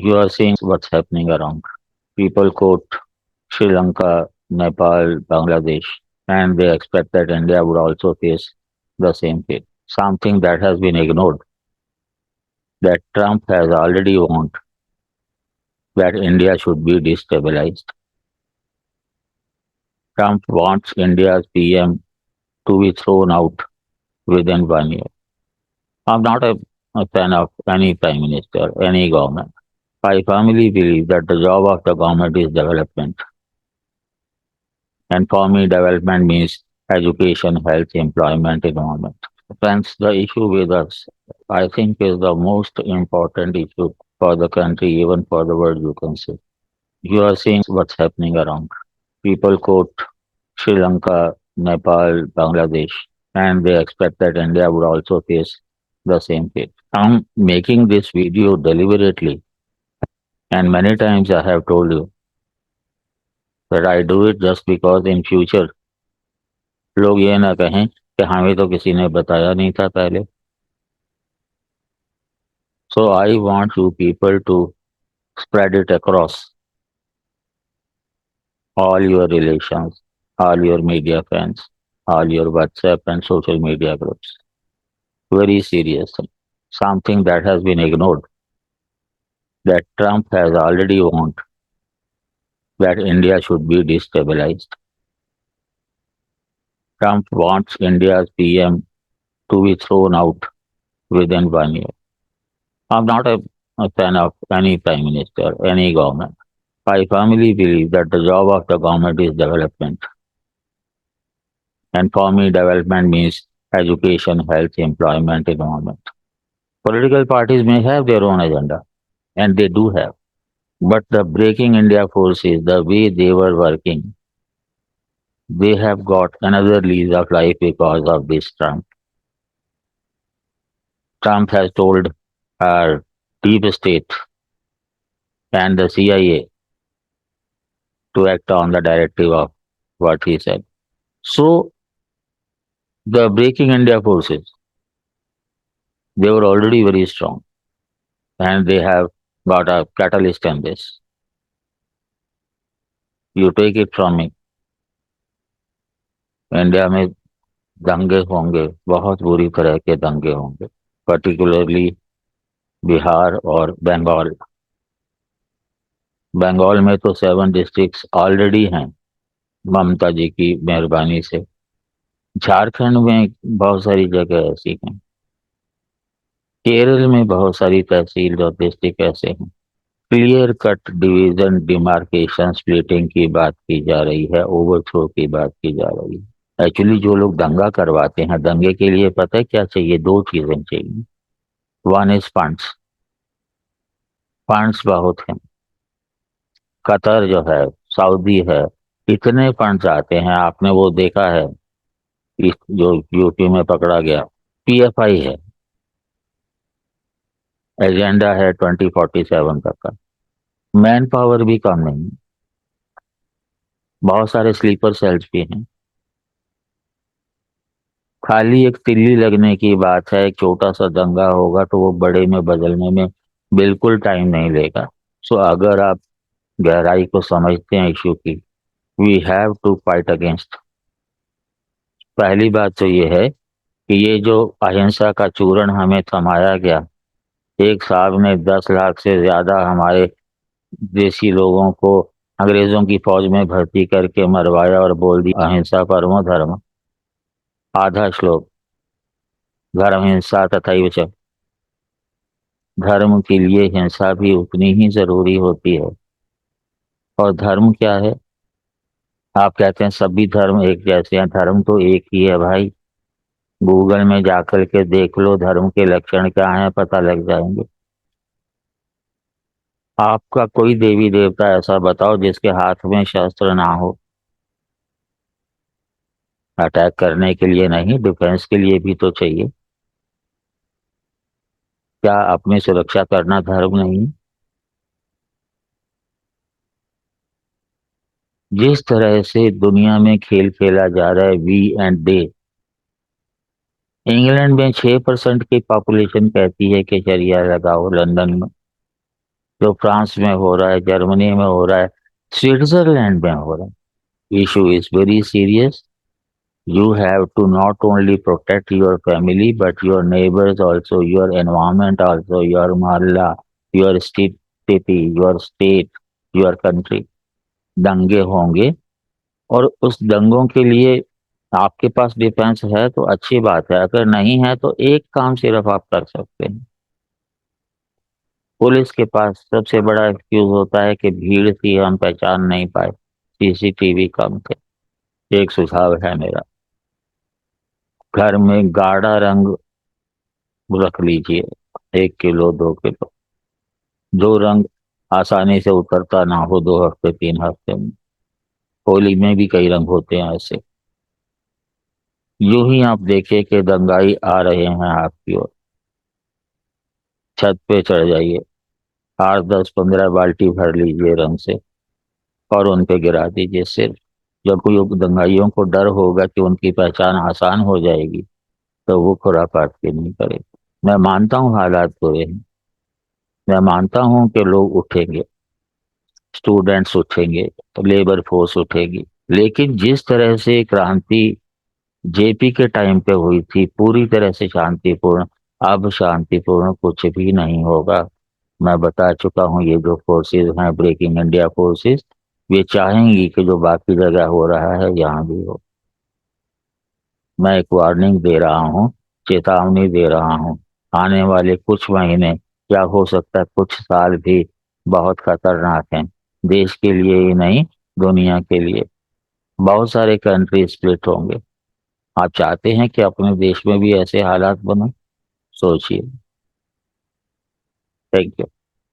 You are seeing what's happening around. People quote Sri Lanka, Nepal, Bangladesh, and they expect that India would also face the same fate. Something that has been ignored, that Trump has already warned that India should be destabilized. Trump wants India's PM to be thrown out within 1 year. I'm not a fan of any prime minister, any government. I firmly believe that the job of the government is development. And for me, development means education, health, employment, environment. Friends, the issue with us, I think, is the most important issue for the country, even for the world, you can say. You are seeing what's happening around. People quote Sri Lanka, Nepal, Bangladesh, and they expect that India would also face the same fate. I'm making this video deliberately, and many times I have told you that I do it just because in future लोग ये ना कहें कि हमें तो किसी ने बताया नहीं था पहले. So I want you people to spread it across all your relations, all your media friends, all your WhatsApp and social media groups. Very serious thing. Something that has been ignored, that Trump has already warned that India should be destabilized. Trump wants India's PM to be thrown out within 1 year. I'm not a fan of any prime minister, any government. I firmly believe that the job of the government is development. And for me, development means education, health, employment, environment. Political parties may have their own agenda, and they do have. But the Breaking India forces, the way they were working, they have got another lease of life because of this Trump. Trump has told our deep state and the CIA to act on the directive of what he said. So the Breaking India forces, they were already very strong and they have got a catalyst in this. You take it from me, India में दंगे होंगे, बहुत बुरी तरह के दंगे होंगे, particularly Bihar और बंगाल. बंगाल में तो 7 डिस्ट्रिक्ट्स ऑलरेडी हैं ममता जी की मेहरबानी से. झारखंड में बहुत सारी जगह ऐसी हैं. केरल में बहुत सारी तहसील और डिस्ट्रिक्ट ऐसे हैं. Clear cut division, demarcation, splitting की बात की जा रही है, ओवरथ्रो की बात की जा रही है. एक्चुअली जो लोग दंगा करवाते हैं, दंगे के लिए पता है क्या चाहिए? दो चीजें चाहिए. One is funds. फंड्स बहुत हैं. कतर जो है, सऊदी है, इतने फंड्स आते हैं. आपने वो देखा है इस जो यूपी में पकड़ा गया, पीएफआई है, एजेंडा है 2047 तक का. मैन पावर भी कम नहीं है. बहुत सारे स्लीपर सेल्स भी हैं. खाली एक तिल्ली लगने की बात है, एक छोटा सा दंगा होगा तो वो बड़े में बदलने में बिल्कुल टाइम नहीं लेगा. सो अगर आप गहराई को समझते हैं इश्यू की, we have to fight against. पहली बात तो ये है कि ये जो अहिंसा का चूरण हमें थमाया गया, एक साहब ने 10 लाख से ज्यादा हमारे देसी लोगों को अंग्रेजों की फौज में भर्ती करके मरवाया और बोल दिया अहिंसा परमो धर्म. आधा श्लोक, धर्म हिंसा तथा धर्म के लिए हिंसा भी उतनी ही जरूरी होती है. और धर्म क्या है? आप कहते हैं सभी धर्म एक जैसे हैं. धर्म तो एक ही है भाई. गूगल में जाकर के देख लो धर्म के लक्षण क्या हैं, पता लग जाएंगे. आपका कोई देवी देवता ऐसा बताओ जिसके हाथ में शस्त्र ना हो. अटैक करने के लिए नहीं, डिफेंस के लिए भी तो चाहिए. क्या अपनी सुरक्षा करना धर्म नहीं? जिस तरह से दुनिया में खेल खेला जा रहा है, वी एंड दे. इंग्लैंड में 6% की पॉपुलेशन कहती है कि शरिया लगाओ. लंदन में जो फ्रांस में हो रहा है, जर्मनी में हो रहा है, स्विट्जरलैंड में हो रहा है। Issue is very serious. You have to not only protect your family, but your neighbors also, your environment also, your mohalla, your city, your state, your country. दंगे होंगे, और उस दंगों के लिए आपके पास डिफेंस है तो अच्छी बात है, अगर नहीं है तो एक काम सिर्फ आप कर सकते हैं. पुलिस के पास सबसे बड़ा एक्सक्यूज होता है कि भीड़ थी, हम पहचान नहीं पाए, सीसीटीवी कम थे. एक सुझाव है मेरा, घर में गाढ़ा रंग रख लीजिए, 1 किलो 2 किलो. जो रंग आसानी से उतरता ना हो 2 हफ्ते 3 हफ्ते में. होली में भी कई रंग होते हैं ऐसे. यूं ही आप देखिए कि दंगाई आ रहे हैं आपकी ओर, छत पे चढ़ जाइए, 8 10 15 बाल्टी भर लीजिए रंग से, और उन पे गिरा दीजिए सिर्फ. जब कोई दंगाइयों को डर होगा कि उनकी पहचान आसान हो जाएगी, तो वो खुरापात नहीं करेगी. मैं मानता हूँ हालात बुरे हैं, मैं मानता हूँ कि लोग उठेंगे, स्टूडेंट्स उठेंगे, लेबर फोर्स उठेगी, लेकिन जिस तरह से क्रांति जेपी के टाइम पे हुई थी पूरी तरह से शांतिपूर्ण, अब शांतिपूर्ण कुछ भी नहीं होगा. मैं बता चुका हूँ, ये जो फोर्सेस हैं, ब्रेकिंग इंडिया फोर्सेस, ये चाहेंगी कि जो बाकी जगह हो रहा है यहाँ भी हो. मैं एक वार्निंग दे रहा हूँ, चेतावनी दे रहा हूँ. आने वाले कुछ महीने, क्या हो सकता है कुछ साल भी, बहुत खतरनाक हैं, देश के लिए ही नहीं, दुनिया के लिए. बहुत सारे कंट्री स्प्लिट होंगे. आप चाहते हैं कि अपने देश में भी ऐसे हालात बने? सोचिए. Thank you.